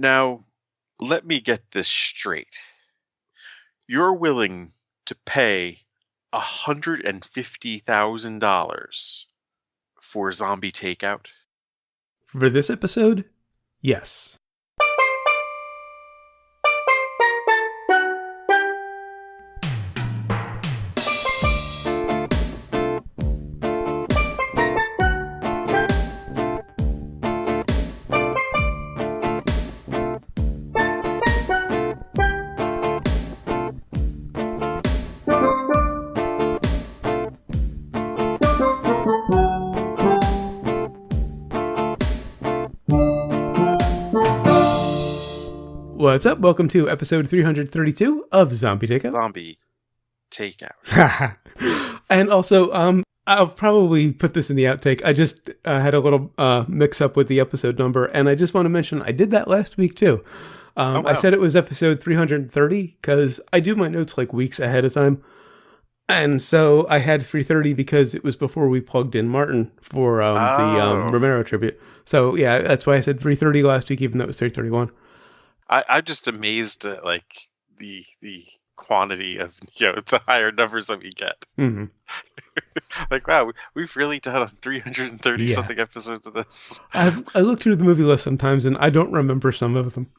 Now, let me get this straight. You're willing to pay $150,000 for zombie takeout? For this episode, yes. What's up? Welcome to episode 332 of Zombie Takeout. Zombie takeout. And also, I'll probably put this in the outtake. I just had a little mix up with the episode number, and I just want to mention I did that last week too. Wow. I said it was episode 330 because I do my notes like weeks ahead of time. And so I had 330 because it was before we plugged in Martin for the Romero tribute. So yeah, that's why I said 330 last week, even though it was 331. I'm just amazed at like the quantity of the higher numbers that we get. Mm-hmm. Like, wow, we've really done 330 something episodes of this. I looked through the movie list sometimes and I don't remember some of them.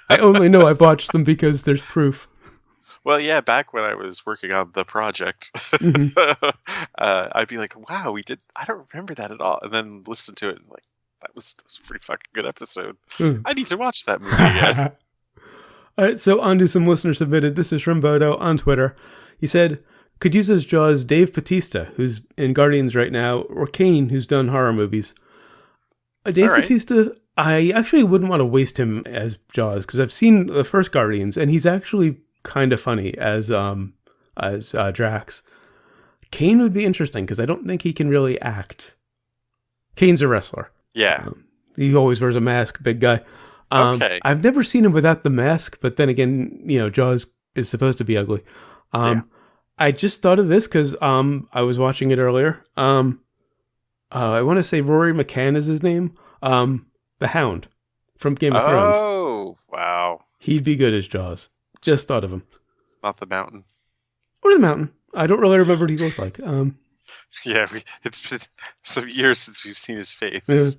I only know I've watched them because there's proof. Well, yeah, back when I was working on the project, Mm-hmm. I'd be like, wow, we did. I don't remember that at all. And then listen to it and like, that was a pretty fucking good episode. I need to watch that movie again. All right, so on to some listener submitted. This is from Bodo on Twitter. He said, could use as Jaws Dave Bautista, who's in Guardians right now, or Kane, who's done horror movies. Dave Bautista, I actually wouldn't want to waste him as Jaws, because I've seen the first Guardians, and he's actually kind of funny as Drax. Kane would be interesting, because I don't think he can really act. Kane's a wrestler. Yeah. He always wears a mask, big guy. Okay. I've never seen him without the mask, but then again, Jaws is supposed to be ugly. I just thought of this because I was watching it earlier. I want to say Rory McCann is his name. The Hound from Game of Thrones. Oh, wow. He'd be good as Jaws. Just thought of him. Not the Mountain. Or the Mountain. I don't really remember what he looked like. Yeah, it's been some years since we've seen his face. Yeah.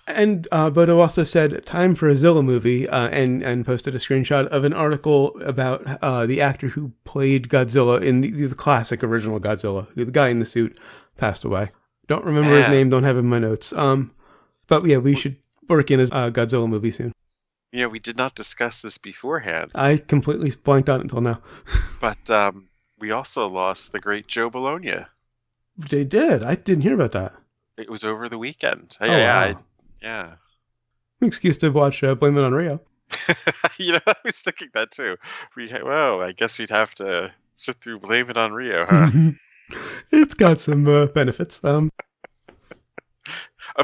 And Bodo also said, time for a Zilla movie, and posted a screenshot of an article about the actor who played Godzilla in the classic original Godzilla. The guy in the suit passed away. Don't remember his name, don't have it in my notes. But yeah, we should work in a Godzilla movie soon. We did not discuss this beforehand. I completely blanked on it until now. But we also lost the great Joe Bologna. They did? I didn't hear about that. It was over the weekend. Wow. Yeah. Excuse to watch Blame It on Rio. I was thinking that too. I guess we'd have to sit through Blame It on Rio, huh? It's got some benefits. Of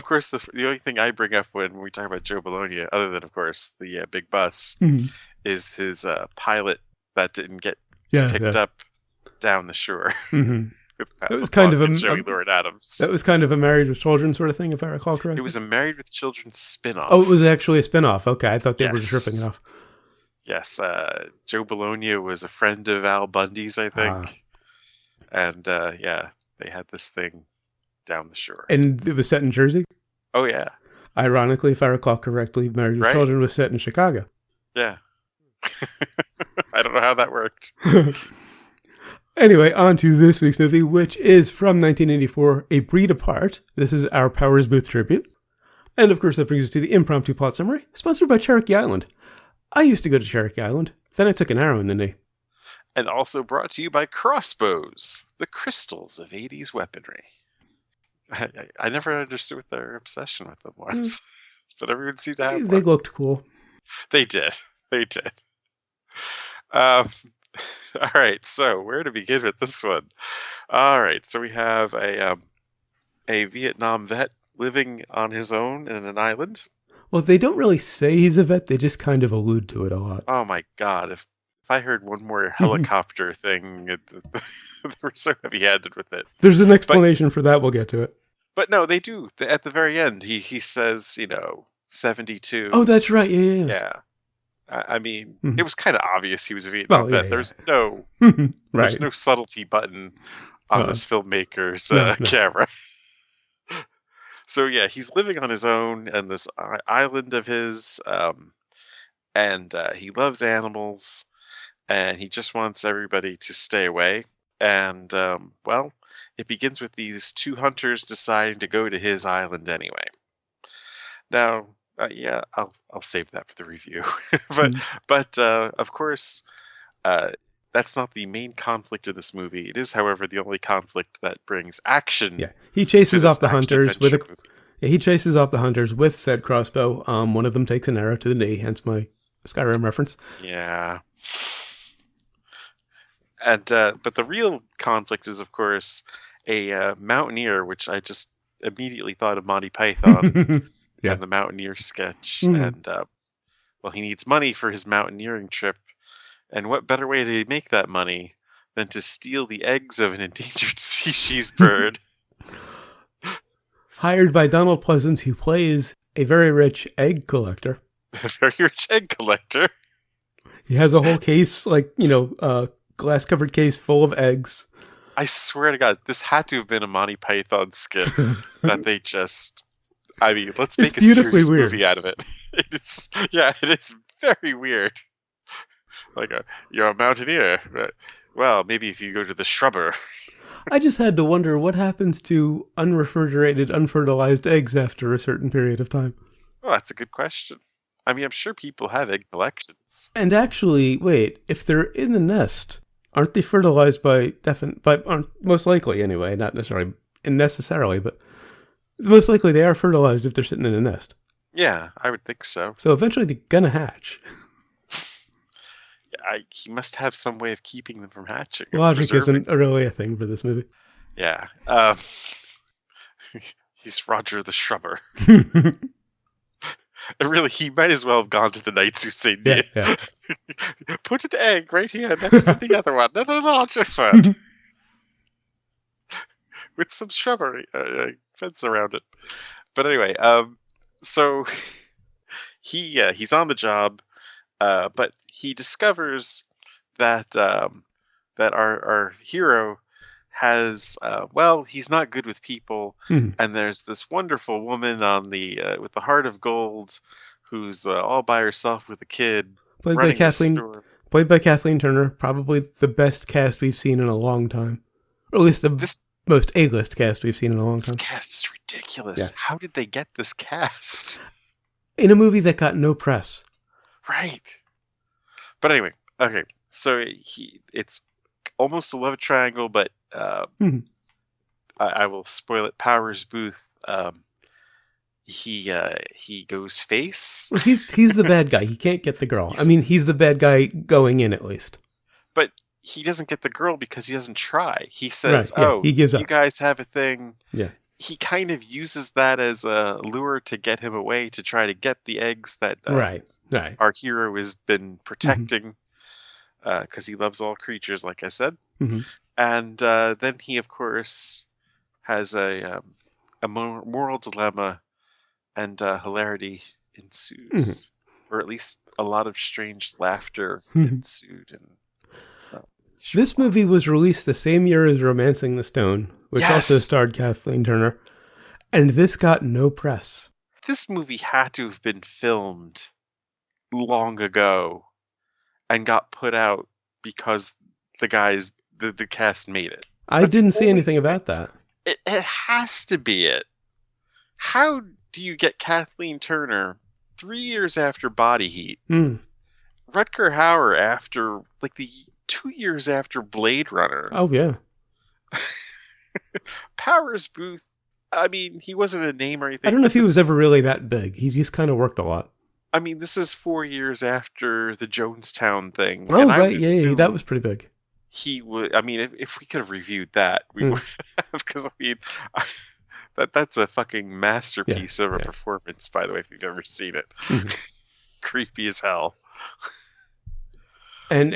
course, the only thing I bring up when we talk about Joe Bologna, other than, of course, the big bus, is his pilot that didn't get picked up down the shore. Mm-hmm. It was kind of Joey Lord Adams. That was kind of a Married with Children sort of thing, if I recall correctly. It was a Married with Children spin-off. Oh, it was actually a spin-off. Okay, I thought they were just ripping it off. Yes, Joe Bologna was a friend of Al Bundy's, I think. And they had this thing down the shore. And it was set in Jersey? Oh, yeah. Ironically, if I recall correctly, Married with Children was set in Chicago. Yeah. I don't know how that worked. Anyway, on to this week's movie, which is from 1984, A Breed Apart. This is our Powers Boothe tribute. And of course, that brings us to the impromptu plot summary, sponsored by Cherokee Island. I used to go to Cherokee Island, then I took an arrow in the knee. And also brought to you by Crossbows, the crystals of 80s weaponry. I never understood what their obsession with them was, but everyone seemed to have one. They looked cool. They did. All right, so where to begin with this one? All right, so we have a Vietnam vet living on his own in an island. Well, they don't really say he's a vet, they just kind of allude to it a lot. Oh my god, if I heard one more helicopter thing, they were so heavy-handed with it. There's an explanation for that, we'll get to it. But no, they do. At the very end, he says, 72. Oh, that's right. Yeah, yeah, yeah. Yeah. I mean, Mhm. it was kind of obvious he was a Vietnam Well, vet. yeah, There's right. no subtlety button on Uh, this filmmaker's no, no. camera. So yeah, he's living on his own on this island of his, and he loves animals, and he just wants everybody to stay away. And well, it begins with these two hunters deciding to go to his island anyway. Now, yeah, I'll save that for the review. but Mhm. but of course, uh, that's not the main conflict of this movie. It is, however, the only conflict that brings action Yeah, he to chases this off the action hunters with a. adventure movie. Yeah, he chases off the hunters with said crossbow. One of them takes an arrow to the knee, hence my Skyrim reference. Yeah. And but the real conflict is, of course, a mountaineer, which I just immediately thought of Monty Python Yeah. and the mountaineer sketch. Mhm. And well, he needs money for his mountaineering trip. And what better way to make that money than to steal the eggs of an endangered species bird? Hired by Donald Pleasance, who plays a very rich egg collector. A very rich egg collector. He has a whole case, glass-covered case full of eggs. I swear to God, this had to have been a Monty Python skit that they just. I mean, let's make It's a beautifully serious weird. movie out of it. It's it is very weird. Like you're a mountaineer, but, well, maybe if you go to the shrubber. I just had to wonder what happens to unrefrigerated, unfertilized eggs after a certain period of time. Oh, that's a good question. I mean, I'm sure people have egg collections. And actually, wait, if they're in the nest, aren't they fertilized aren't most likely anyway, not necessarily, but most likely they are fertilized if they're sitting in a nest. Yeah, I would think so. So eventually they're gonna hatch. He must have some way of keeping them from hatching. Logic isn't really a thing for this movie. Yeah. He's Roger the Shrubber. Really, he might as well have gone to the Knights Who Say Nay. Yeah. Put an egg right here next to the other one. No, just that. With some shrubbery fence around it. But anyway, so he's on the job, but he discovers that that our hero has he's not good with people, and there's this wonderful woman on the with the heart of gold who's all by herself with a kid Played running by Kathleen. the store. Played by Kathleen Turner, probably the best cast we've seen in a long time, or at least the most A-list cast we've seen in a long time. This cast is ridiculous. Yeah. How did they get this cast? In a movie that got no press. Right. But anyway, okay. So it's almost a love triangle, but I will spoil it. Powers Boothe, he goes face. Well, he's the bad guy. He can't get the girl. I mean, he's the bad guy going in at least. But he doesn't get the girl because he doesn't try. He says, Right, yeah, he gives up. You guys have a thing. Yeah. He kind of uses that as a lure to get him away to try to get the eggs that Right. our hero has been protecting because he loves all creatures, like I said. Mm-hmm. And then he, of course, has a moral dilemma, and hilarity ensues, or at least a lot of strange laughter ensued. And this movie was released the same year as Romancing the Stone, which also starred Kathleen Turner, and this got no press. This movie had to have been filmed long ago and got put out because the cast made it. I didn't see anything about that. It has to be it. How do you get Kathleen Turner 3 years after Body Heat? Rutger Hauer after the 2 years after Blade Runner. Oh yeah. Powers Boothe. I mean, he wasn't a name or anything. I don't know if he was ever really that big. He just kind of worked a lot. I mean, this is 4 years after the Jonestown thing. Oh, right. Yeah, that was pretty big. He would. I mean, if we could have reviewed that, we would have. Because I mean, that's a fucking masterpiece of a performance. By the way, if you've ever seen it, creepy as hell. And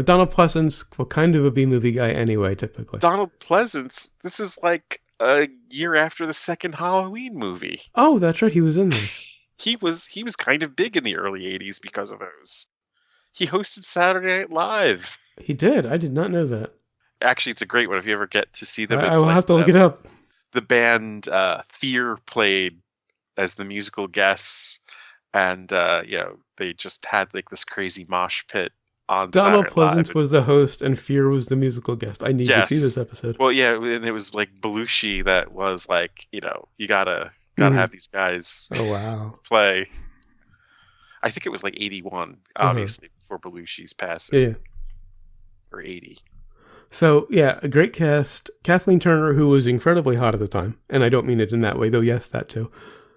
Donald Pleasance, kind of a B-movie guy anyway, typically. Donald Pleasance. This is like a year after the second Halloween movie. Oh, that's right. He was in this. he was kind of big in the early '80s because of those. He hosted Saturday Night Live. He did. I did not know that. Actually, it's a great one if you ever get to see them. I It's will like have to look it up. the band Fear played as the musical guests, and they just had like this crazy mosh pit on Donald Saturday Night Pleasance Live. was the host, and Fear was the musical guest. I need to see this episode. Well, yeah, and it was like Belushi that was like, you gotta have these guys play. I think it was like 81, obviously, before Belushi's passing. Yeah. Or 80. So, yeah, a great cast. Kathleen Turner, who was incredibly hot at the time, and I don't mean it in that way, though, yes, that too.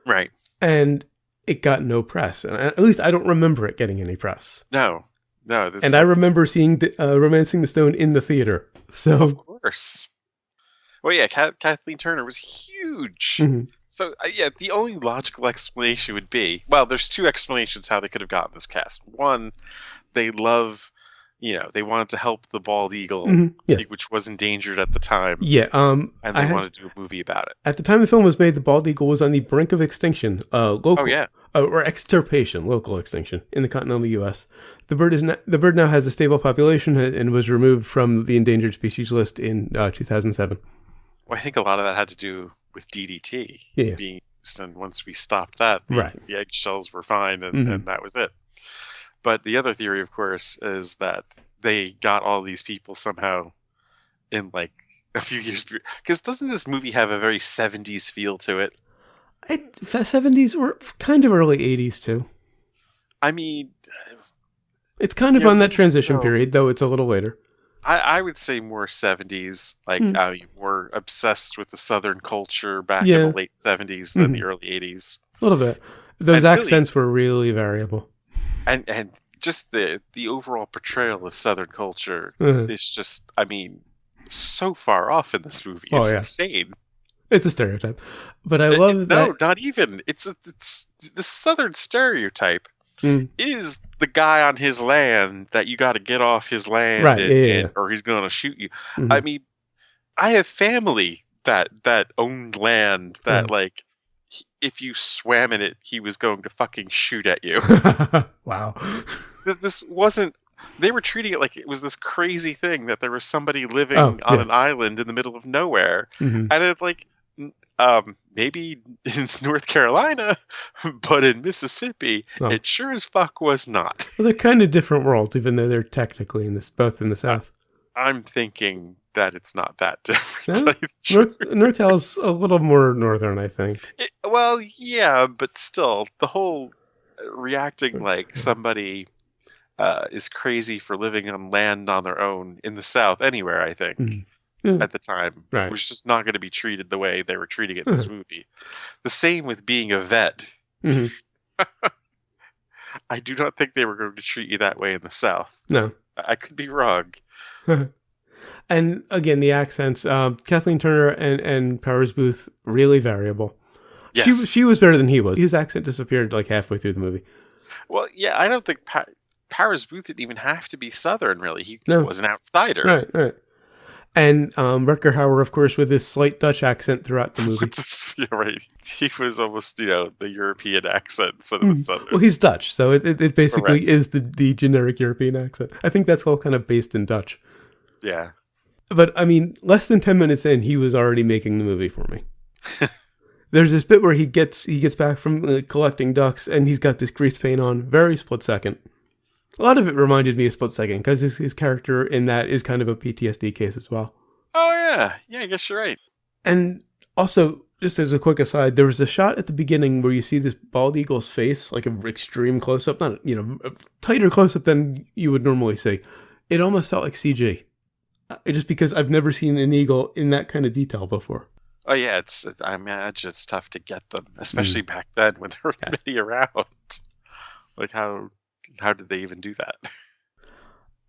Right. And it got no press. And at least I don't remember it getting any press. No. And I remember seeing Romancing the Stone in the theater. So, of course. Well, yeah, Kathleen Turner was huge. Mm-hmm. So, the only logical explanation would be, well, there's two explanations how they could have gotten this cast. One, they wanted to help the bald eagle, which was endangered at the time. Yeah. And they wanted to do a movie about it. At the time the film was made, the bald eagle was on the brink of extinction. Or extirpation, local extinction in the continental U.S. The bird now has a stable population and was removed from the endangered species list in 2007. Well, I think a lot of that had to do with DDT being used, and once we stopped that, the eggshells were fine, and that was it. But the other theory, of course, is that they got all these people somehow in like a few years. Because doesn't this movie have a very 70s feel to it? 70s or kind of early 80s too. I mean, it's kind of on that transition period, though it's a little later. I would say more 70s, like more obsessed with the Southern culture back in the late 70s than the early 80s. A little bit. Those accents were really variable. And just the overall portrayal of Southern culture is just, I mean, so far off in this movie. It's insane. It's a stereotype. But I love that. No, not even. It's the Southern stereotype is the guy on his land that you got to get off his land or he's going to shoot you. Mm-hmm. I mean, I have family that owned land that like, if you swam in it, he was going to fucking shoot at you. Wow. This wasn't... They were treating it like it was this crazy thing that there was somebody living on an island in the middle of nowhere. Mm-hmm. And it's like, maybe in North Carolina, but in Mississippi, it sure as fuck was not. Well, they're kind of different worlds, even though they're technically both in the South. I'm thinking that it's not that different. Yeah. NorCal's a little more northern, I think. Well, yeah, but still, the whole reacting like somebody is crazy for living on land on their own in the South, anywhere, I think, at the time, was just not going to be treated the way they were treating it in this movie. The same with being a vet. Mm-hmm. I do not think they were going to treat you that way in the South. No. I could be wrong. And again, the accents, Kathleen Turner and Powers Boothe, really variable. Yes. She was better than he was. His accent disappeared like halfway through the movie. Well, yeah, I don't think Powers Boothe didn't even have to be Southern, really. He was an outsider. Right. And Rutger Hauer, of course, with his slight Dutch accent throughout the movie. Right. He was almost, the European accent instead of the Southern. Well, he's Dutch, so it basically is the generic European accent. I think that's all kind of based in Dutch. Yeah. But, I mean, less than 10 minutes in, he was already making the movie for me. There's this bit where he gets back from collecting ducks, and he's got this grease paint on, very split second. A lot of it reminded me of Split Second, because his character in that is kind of a PTSD case as well. Oh, yeah. Yeah, I guess you're right. And also, just as a quick aside, there was a shot at the beginning where you see this bald eagle's face, like an extreme close-up, not, a tighter close-up than you would normally see. It almost felt like CG. Just because I've never seen an eagle in that kind of detail before. Oh, yeah. I imagine it's tough to get them, especially back then when there were many around. Like, how did they even do that?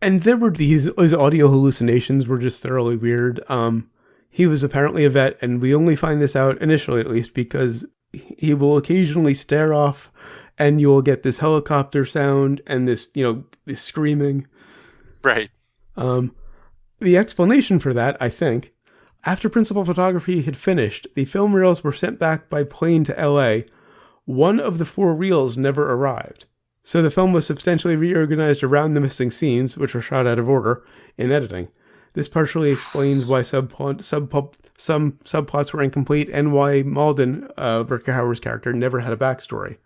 And there were his audio hallucinations were just thoroughly weird. He was apparently a vet, and we only find this out, initially at least, because he will occasionally stare off, and you'll get this helicopter sound and this, this screaming. Right. The explanation for that, I think, after principal photography had finished, the film reels were sent back by plane to LA, one of the 4 reels never arrived. So the film was substantially reorganized around the missing scenes, which were shot out of order, in editing. This partially explains why some subplots were incomplete and why Malden, Rutger Hauer's character, never had a backstory.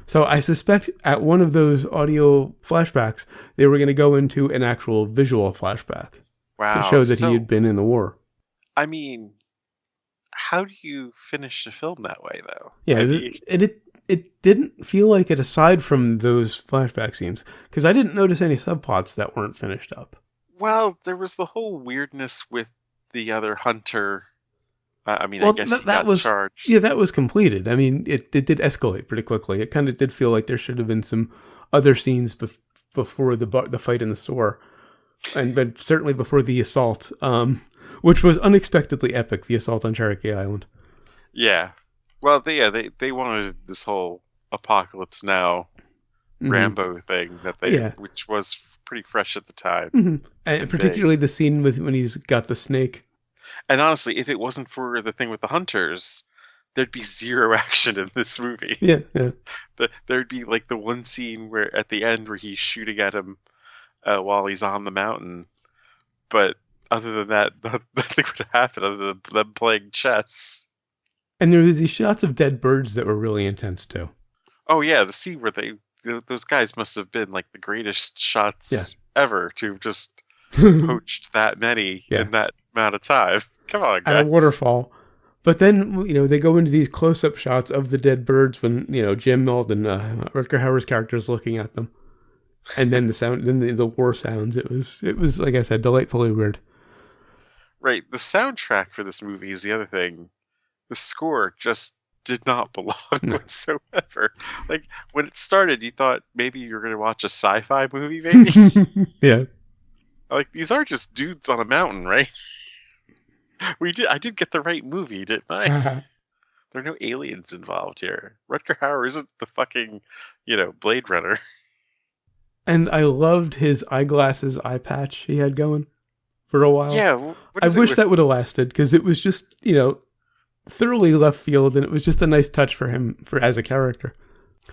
So I suspect at one of those audio flashbacks, they were going to go into an actual visual flashback to show that he had been in the war. I mean, how do you finish the film that way, though? Yeah, it didn't feel like it aside from those flashback scenes, because I didn't notice any subplots that weren't finished up. Well, there was the whole weirdness with the other hunter. I guess that was charged. Yeah, that was completed. I mean, it did escalate pretty quickly. It kind of did feel like there should have been some other scenes before the fight in the store, but certainly before the assault, which was unexpectedly epic. The assault on Cherokee Island. Yeah, well, they wanted this whole Apocalypse Now Rambo thing which was pretty fresh at the time, and particularly the scene when he's got the snake. And honestly, if it wasn't for the thing with the hunters, there'd be zero action in this movie. Yeah. There'd be like the one scene where at the end where he's shooting at him while he's on the mountain. But other than that, nothing would happen other than them playing chess. And there was these shots of dead birds that were really intense too. Oh yeah, the scene where those guys must have been like the greatest shots ever to have just poached that many in that amount of time. Come on, guys. At a waterfall. But then, they go into these close-up shots of the dead birds when, Jim Malden, Rutger Hauer's character, is looking at them. And then the sound, then the war sounds. It was, like I said, delightfully weird. Right. The soundtrack for this movie is the other thing. The score just did not belong whatsoever. Like, when it started, you thought maybe you were going to watch a sci-fi movie, maybe? Yeah. Like, these are just dudes on a mountain, right? I did get the right movie, didn't I? There are no aliens involved here. Rutger Hauer isn't the fucking, Blade Runner. And I loved his eyeglasses eye patch he had going for a while. Yeah. I wish that would have lasted, because it was just, thoroughly left field, and it was just a nice touch for him as a character.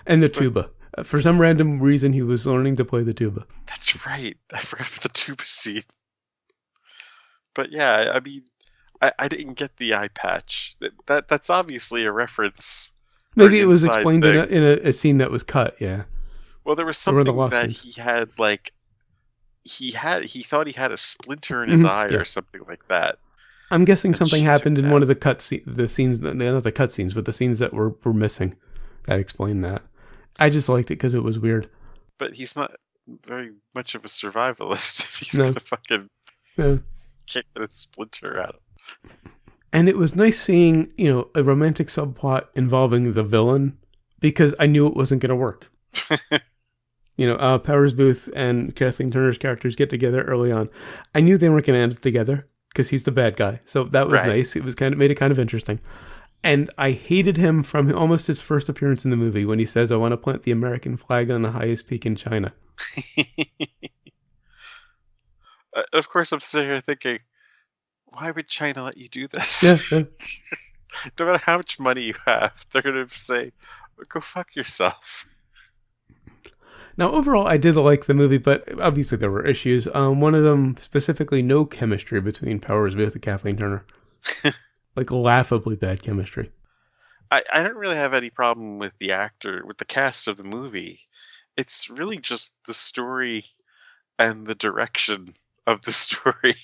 And the tuba. For some random reason, he was learning to play the tuba. That's right. I forgot about the tuba scene. But yeah, I mean, I didn't get the eye patch. That's obviously a reference. Maybe it was explained in a scene that was cut. Yeah. Well, there was something that he had he thought he had a splinter in his eye or something like that. I'm guessing something happened in one of the scenes, not the cut scenes, but the scenes that were missing. That explained that. I just liked it because it was weird. But he's not very much of a survivalist if he's gonna fucking kick a splinter at him. And it was nice seeing, a romantic subplot involving the villain, because I knew it wasn't going to work. Powers Boothe and Kathleen Turner's characters get together early on. I knew they weren't going to end up together because he's the bad guy. So that was nice. It was made it kind of interesting. And I hated him from almost his first appearance in the movie when he says, "I want to plant the American flag on the highest peak in China." Of course, I'm sitting here thinking, why would China let you do this? Yeah. No matter how much money you have, they're going to say, go fuck yourself. Now, overall, I did like the movie, but obviously there were issues. One of them, specifically, no chemistry between Powers Boothe and Kathleen Turner. Like, laughably bad chemistry. I don't really have any problem with the cast of the movie. It's really just the story and the direction of the story.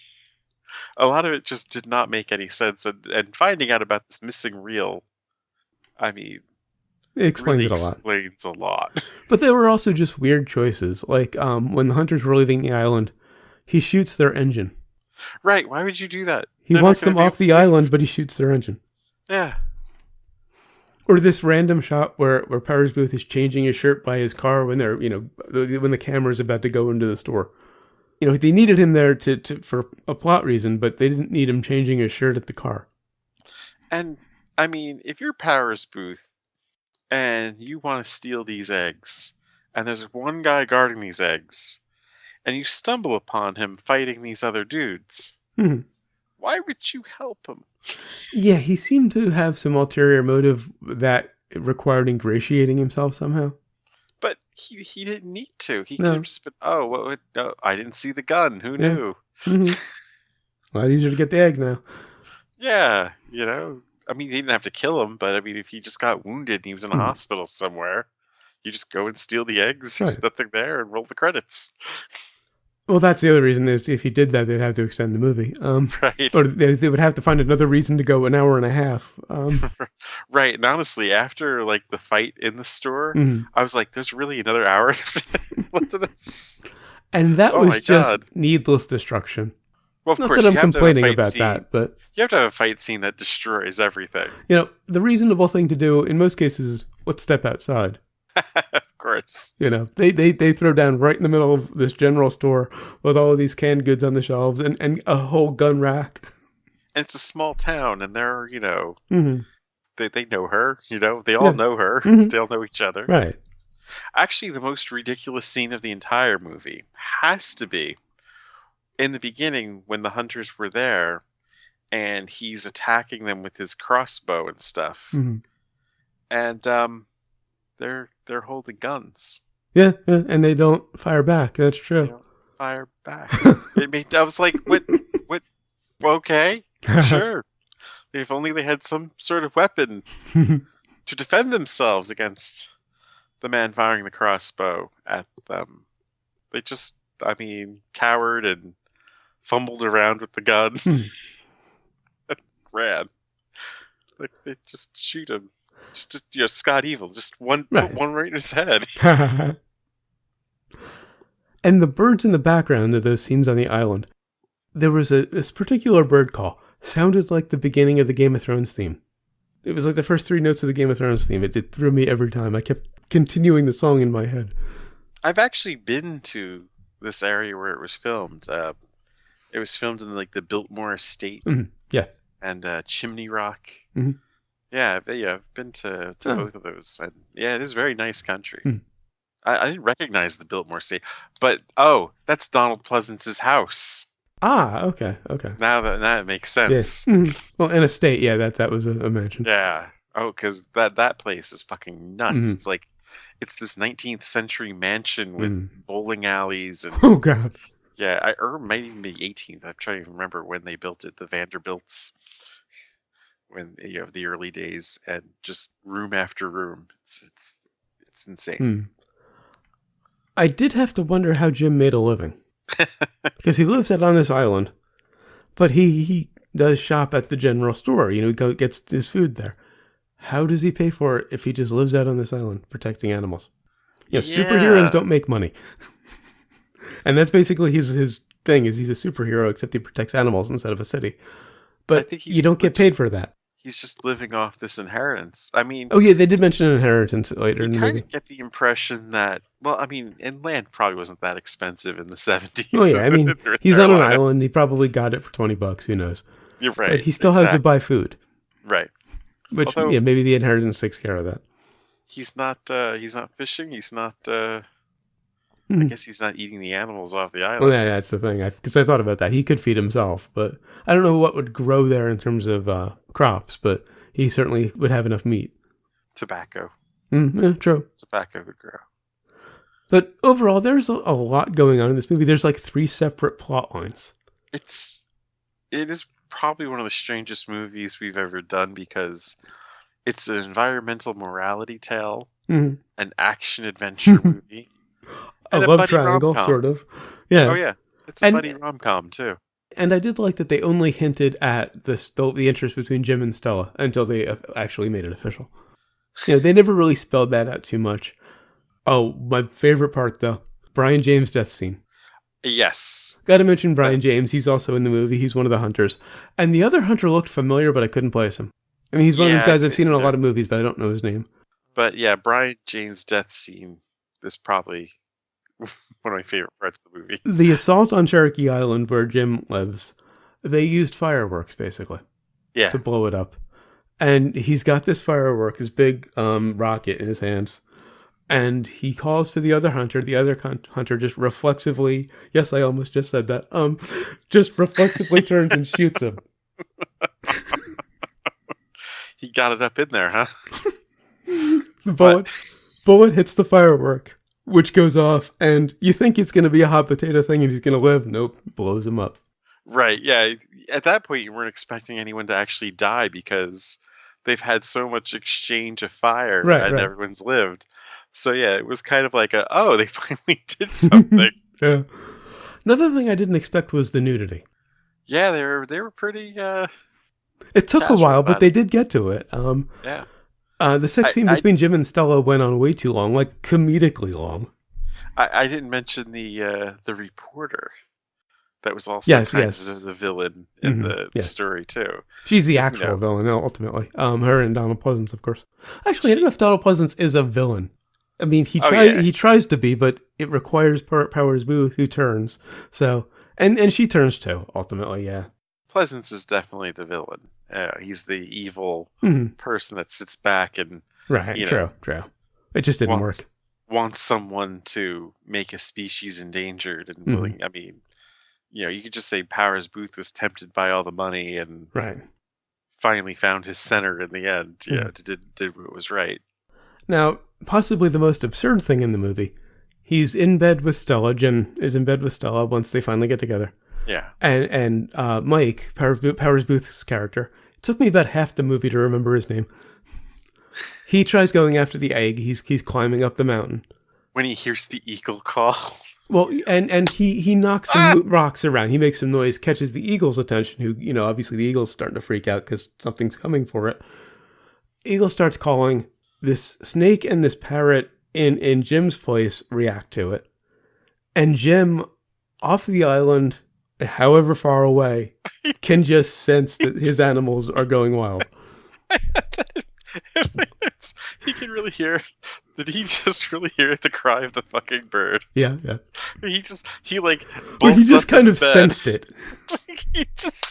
A lot of it just did not make any sense, and finding out about this missing reel, I mean, it explains really it a lot. Explains a lot. But there were also just weird choices. Like, when the hunters were leaving the island, he shoots their engine. Right, why would you do that? He wants them off the island, but he shoots their engine. Yeah. Or this random shot where Powers Boothe is changing his shirt by his car when they're, when the camera's about to go into the store. They needed him there for a plot reason, but they didn't need him changing his shirt at the car. And, I mean, if you're Powers Boothe and you want to steal these eggs, and there's one guy guarding these eggs, and you stumble upon him fighting these other dudes, why would you help him? Yeah, he seemed to have some ulterior motive that required ingratiating himself somehow. But he didn't need to. He could No. have just been, oh, no, I didn't see the gun. Who Yeah. knew? Mm-hmm. A lot easier to get the egg now. Yeah, I mean, he didn't have to kill him, but I mean, if he just got wounded and he was in a hospital somewhere, you just go and steal the eggs. There's nothing there, and roll the credits. Well, that's the other reason is if he did that, they'd have to extend the movie. Right. Or they would have to find another reason to go an hour and a half. Right. And honestly, after like the fight in the store, I was like, there's really another hour left of this. And that was just needless destruction. Well, of Not course, that I'm complaining about that, but you have to have a fight scene that destroys everything. The reasonable thing to do in most cases is let's step outside. Of course. They throw down right in the middle of this general store with all of these canned goods on the shelves and a whole gun rack. And it's a small town, and they're, mm-hmm. they know her, they all know her. Mm-hmm. They all know each other. Right. Actually, the most ridiculous scene of the entire movie has to be in the beginning when the hunters were there and he's attacking them with his crossbow and stuff. Mm-hmm. And they're holding guns. Yeah, and they don't fire back. That's true. They don't fire back. I was like, what? Okay, sure. If only they had some sort of weapon to defend themselves against the man firing the crossbow at them. They just, cowered and fumbled around with the gun. Ran. Like, they just shoot him. Just Scott Evil. Just put one right in his head. And the birds in the background of those scenes on the island, there was this particular bird call. Sounded like the beginning of the Game of Thrones theme. It was like the first 3 notes of the Game of Thrones theme. It threw me every time. I kept continuing the song in my head. I've actually been to this area where it was filmed. It was filmed in like the Biltmore Estate. Mm-hmm. Yeah. And Chimney Rock. Mm-hmm. Yeah, I've been to both of those. And yeah, it is very nice country. Mm. I didn't recognize the Biltmore Estate, but that's Donald Pleasance's house. Ah, okay. Now that makes sense. Yes. Mm-hmm. Well, in a state, yeah, that was a mention. Yeah. Oh, because that place is fucking nuts. Mm-hmm. It's like it's this 19th century mansion with bowling alleys and. Oh God. Yeah, or might even be 18th. I'm trying to remember when they built it. The Vanderbilts, when the early days, and just room after room. It's insane. Mm. I did have to wonder how Jim made a living. Because he lives out on this island, but he does shop at the general store. He gets his food there. How does he pay for it if he just lives out on this island protecting animals? Superheroes don't make money. And that's basically his thing, is he's a superhero, except he protects animals instead of a city. But you don't get paid for that. He's just living off this inheritance. I mean... Oh, yeah, they did mention an inheritance later in the movie. You kind of get the impression that... Well, and land probably wasn't that expensive in the 70s. Oh, yeah, he's on an island. He probably got it for $20. Who knows? You're right. But he still has to buy food. Right. Which, maybe the inheritance takes care of that. He's not fishing. He's not... I guess he's not eating the animals off the island. Well, yeah, that's the thing. Because I thought about that. He could feed himself, but I don't know what would grow there in terms of crops, but he certainly would have enough meat. Tobacco. Yeah, true. Tobacco would grow. But overall, there's a lot going on in this movie. There's like 3 separate plot lines. It is probably one of the strangest movies we've ever done because it's an environmental morality tale, an action-adventure movie. A love triangle, rom-com. sort of. Yeah. Oh, yeah. It's a buddy rom-com, too. And I did like that they only hinted at the interest between Jim and Stella until they actually made it official. They never really spelled that out too much. Oh, my favorite part, though. Brian James' death scene. Yes. Got to mention Brian James. He's also in the movie. He's one of the hunters. And the other hunter looked familiar, but I couldn't place him. He's one of those guys I've seen in a lot of movies, but I don't know his name. But yeah, Brian James' death scene is probably one of my favorite parts of the movie. The assault on Cherokee Island, where Jim lives, they used fireworks, basically. Yeah. To blow it up. And he's got this firework, this big rocket in his hands. And he calls to the other hunter. The other hunter just reflexively, yes, I almost just said that, just reflexively turns and shoots him. He got it up in there, huh? The But bullet hits the firework, which goes off, and you think it's going to be a hot potato thing and he's going to live. Nope, blows him up. right, yeah. At that point, you weren't expecting anyone to actually die because they've had so much exchange of fire Right, and right. everyone's lived. So yeah, it was kind of like oh, they finally did something. Yeah. Another thing I didn't expect was the nudity. Yeah, they were pretty It took a casual while, but about they it. did get to it. Yeah, The sex scene I between Jim and Stella went on way too long, like comedically long. I didn't mention the reporter that was also Yes, kind yes. of the villain in the Yeah. story too. She's the 'Cause, actual villain, ultimately. Her and Donald Pleasance, of course. Actually, I don't she know if Donald Pleasance is a villain. I mean, oh yeah, he tries to be, but it requires Powers Boothe who turns. So, and she turns too, ultimately, yeah. Pleasance is definitely the villain. He's the evil Mhm. person that sits back and Right, you know true. It just didn't work. wants someone to make a species endangered and Mhm. willing. I mean, you could just say Powers Booth was tempted by all the money and Right. finally found his center in the end. Yeah, Mhm. did what was right. Now, possibly the most absurd thing in the movie. He's in bed with Stella. Jim is in bed with Stella once they finally get together. Yeah. And Mike, Powers Booth's character, it took me about half the movie to remember his name. He tries going after the egg. He's climbing up the mountain. When he hears the eagle call. Well, and he knocks some rocks around. He makes some noise, catches the eagle's attention, who, obviously the eagle's starting to freak out because something's coming for it. Eagle starts calling. This snake and this parrot in Jim's place react to it. And Jim, off the island, however far away, can just sense that his animals are going wild. He can really hear. Did he just really hear the cry of the fucking bird? Yeah. He like. Or he just kind of bed. sensed it. He just.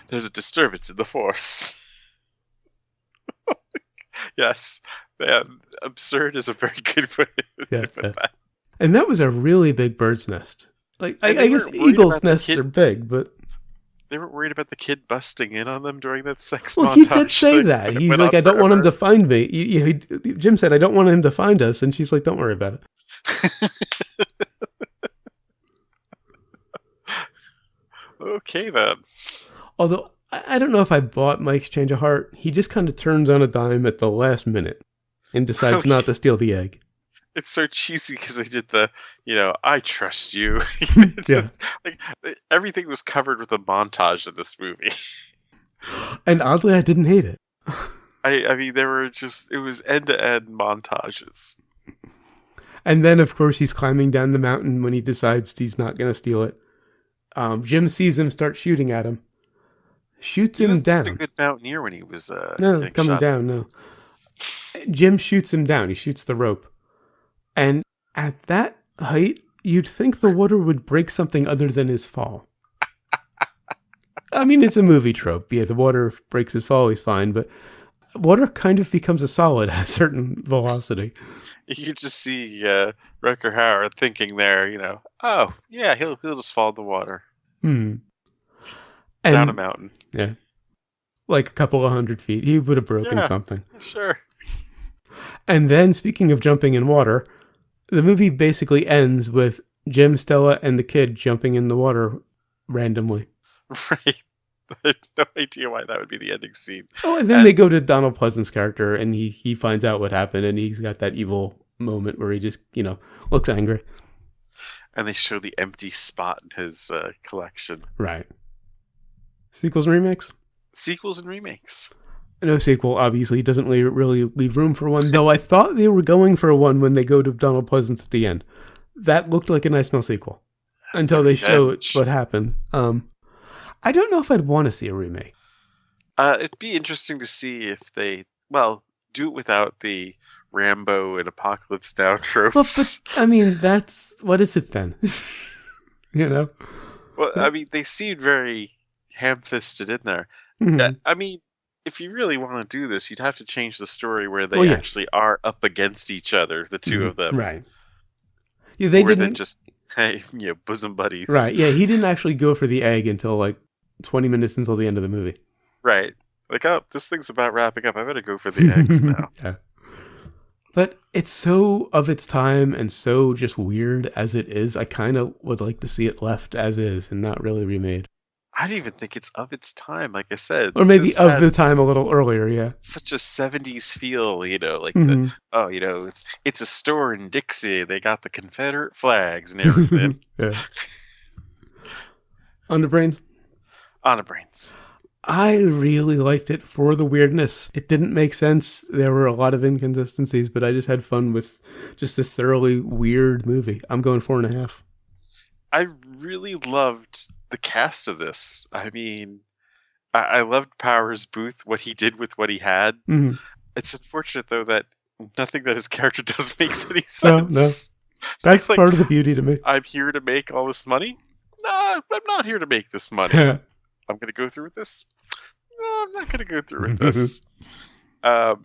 There's a disturbance in the force. Yes, man, absurd is a very good way to put that. And that was a really big bird's nest. Like I guess weren't worried eagles' about the nests kid- are big, but They weren't worried about the kid busting in on them during that sex well, montage. he did say thing that. He's went like, on I don't want him to forever. find me. Jim said, I don't want him to find us, and she's like, don't worry about it. Okay then. Although I don't know if I bought Mike's change of heart. He just kind of turns on a dime at the last minute and decides Okay. not to steal the egg. It's so cheesy because they did the, I trust you. Yeah. Like everything was covered with a montage in this movie. And oddly, I didn't hate it. I mean, it was end to end montages. And then, of course, he's climbing down the mountain when he decides he's not going to steal it. Jim sees him start shooting at him. Shoots He him was down. such a good mountaineer when he was No, getting coming shot. down, no. Jim shoots him down. He shoots the rope. And at that height, you'd think the water would break something other than his fall. I mean, it's a movie trope. Yeah, the water breaks his fall, he's fine, but water kind of becomes a solid at a certain velocity. You could just see Rutger Hauer thinking there, oh yeah, he'll just fall in the water And, down a mountain. Yeah. Like a couple of 100 feet. He would have broken Yeah. something. Sure. And then, speaking of jumping in water, the movie basically ends with Jim, Stella, and the kid jumping in the water randomly. Right. I had no idea why that would be the ending scene. Oh, and then they go to Donald Pleasant's character, and he finds out what happened, and he's got that evil moment where he just, looks angry. And they show the empty spot in his collection. Right. Sequels and remakes? Sequels and remakes. No sequel, obviously. Doesn't really leave room for one, though I thought they were going for one when they go to Donald Pleasant's at the end. That looked like a nice small sequel. Until they show what happened. I don't know if I'd want to see a remake. It'd be interesting to see if they, do it without the Rambo and Apocalypse Now tropes. Well, but, I mean, what is it then? Well, I mean, they seemed very ham-fisted in there. Mhm. I mean, if you really want to do this, you'd have to change the story where they actually are up against each other, the two of them. Right. Yeah, they Rather didn't than just, hey, bosom buddies. Right. Yeah, he didn't actually go for the egg until like 20 minutes until the end of the movie. Right. Like, oh, this thing's about wrapping up. I better go for the eggs now. Yeah. But it's so of its time and so just weird as it is. I kind of would like to see it left as is and not really remade. I don't even think it's of its time. Like I said, Or maybe this of had the time a little earlier, yeah. such a 70s feel, like Mhm. it's a store in Dixie. They got the Confederate flags and everything. Yeah. Underbrains. On the brains. I really liked it for the weirdness. It didn't make sense. There were a lot of inconsistencies, but I just had fun with just a thoroughly weird movie. I'm going 4.5. I really loved the cast of this. I mean, I loved Powers Booth, what he did with what he had. Mm-hmm. It's unfortunate, though, that nothing that his character does makes any No. sense. That's like, part of the beauty to me. I'm here to make all this money? No, I'm not here to make this money. Yeah. I'm going to go through with this? No, I'm not going to go through with this. And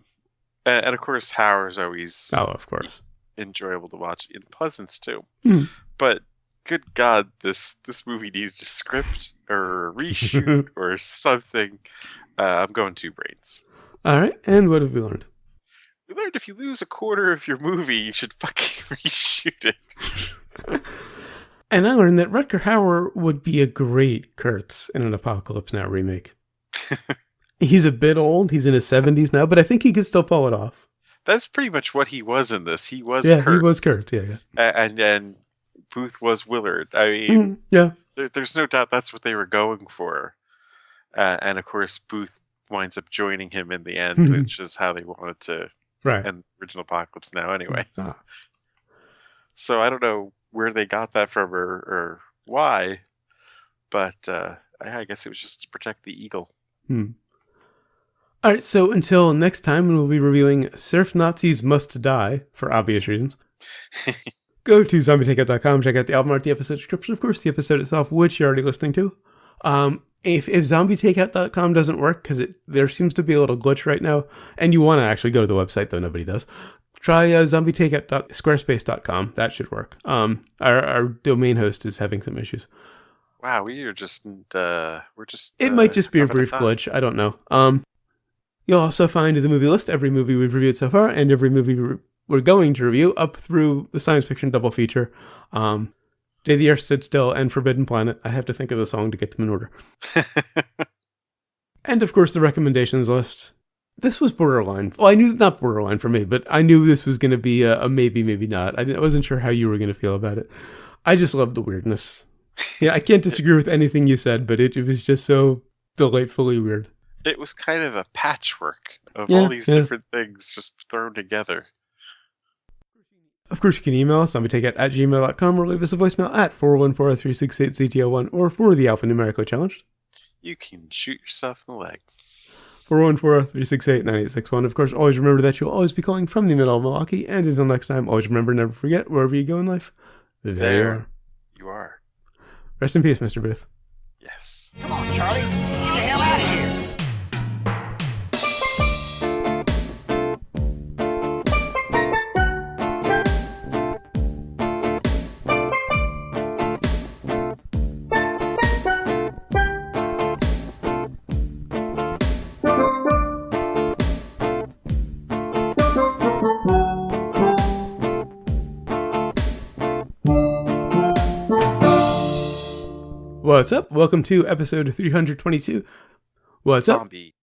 of course, Howard's always of course. enjoyable to watch. In Pleasance, too. Mm. But good God, this movie needed a script or a reshoot or something. I'm going 2 brains. All right, and what have we learned? We learned if you lose a quarter of your movie, you should fucking reshoot it. And I learned that Rutger Hauer would be a great Kurtz in an Apocalypse Now remake. He's a bit old. He's in his 70s now, but I think he could still pull it off. That's pretty much what he was in this. He was Kurtz. Kurtz. He was Kurtz, yeah. And Booth was Willard. I mean, yeah. There's no doubt that's what they were going for. And of course, Booth winds up joining him in the end, which is how they wanted to end the original Apocalypse Now anyway. So I don't know where they got that from or why, but I guess it was just to protect the eagle. All right, so until next time, when we'll be reviewing Surf Nazis Must Die, for obvious reasons, go to zombietakeout.com, check out the album art, the episode description, of course, the episode itself, which you're already listening to. If zombietakeout.com doesn't work, because there seems to be a little glitch right now, and you want to actually go to the website, though nobody does, try zombietakeout.squarespace.com. That should work. Our domain host is having some issues. Wow, we're just... It might just be a brief glitch. I don't know. You'll also find the movie list, every movie we've reviewed so far, and every movie we're going to review, up through the science fiction double feature. Day the Earth Stood Still and Forbidden Planet. I have to think of the song to get them in order. And of course, the recommendations list. This was borderline. Well, I knew, not borderline for me, but I knew this was going to be a maybe, maybe not. I wasn't sure how you were going to feel about it. I just loved the weirdness. Yeah, I can't disagree with anything you said, but it was just so delightfully weird. It was kind of a patchwork of all these different things just thrown together. Of course, you can email us, zombietakeout@gmail.com, or leave us a voicemail at 414-368-ZTO1, or for the alphanumerical challenge. You can shoot yourself in the leg. 414-368-9861. Of course, always remember that you'll always be calling from the middle of Milwaukee, and until next time, always remember, never forget, wherever you go in life, there you are. Rest in peace, Mr. Booth. Yes. Come on, Charlie. Get the hell out of here. What's up? Welcome to episode 322. What's up? Zombie